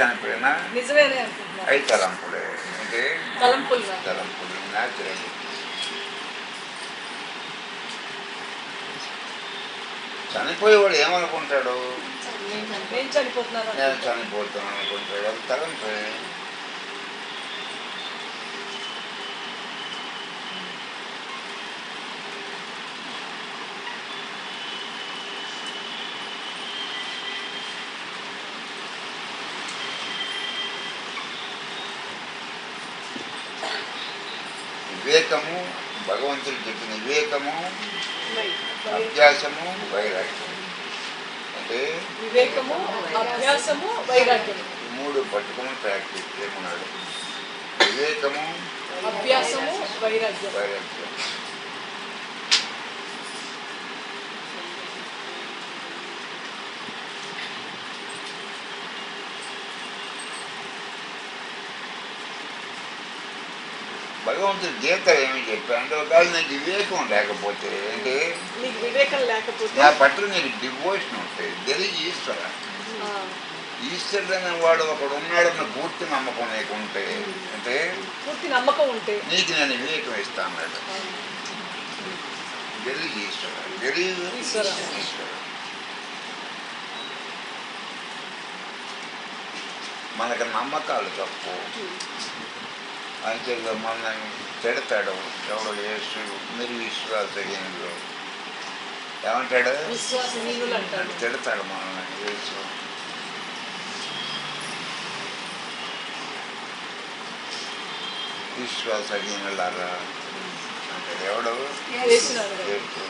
చనిపోయినా నిజమేనే అనుకుంటున్నాను. అవి తలంపులే. అంటే తలంపులు న్యాచురల్. చనిపోయేవాడు ఏమనుకుంటాడు? నేను చనిపోతున్నాను. నేను చనిపోతున్నాను అనుకుంటాడు. అది తలంపే. వివేకము, భగవంతుడు చెప్పిన వివేకము, అభ్యాసము, వైరాగ్యం. అంటే వివేకము, అభ్యాసము, వైరాగ్యము. మూడు పట్టుకుని ప్రాక్టీస్ చేయమన్నాడు. వివేకము, అభ్యాసము, వైరాగ్యం. వైరాగ్యం. భగవంతుడు గీత ఏమి చెప్పాడు? ఒకవేళ నీకు వివేకం లేకపోతే అంటే నీకు వివేకం లేకపోతే నా పట్ల నీకు డివోషన్ ఉంటుంది. తెలియ ఈశ్వర ఈశ్వరుడు అనే వాడు ఒకడు ఉన్నాడన్న పూర్తి నమ్మకం లేకుంటే అంటే పూర్తి నమ్మకం ఉంటే నీకు నేను వివేకం ఇస్తాను. తెలియ ఈశ్వర, తెలియదు ఈశ్వర. మనకు నమ్మకాలు తప్పు. అంతేగా మన తిడతాడు ఎవడో యేసుడు మీరు విశ్వాసహీనులు ఏమంటాడు? విశ్వాసహీనులు అంటాడు. తిడతాడు మనల్ని యేసు. విశ్వాసహీనులారా అంటే ఎవడు? యేసు. యేసు.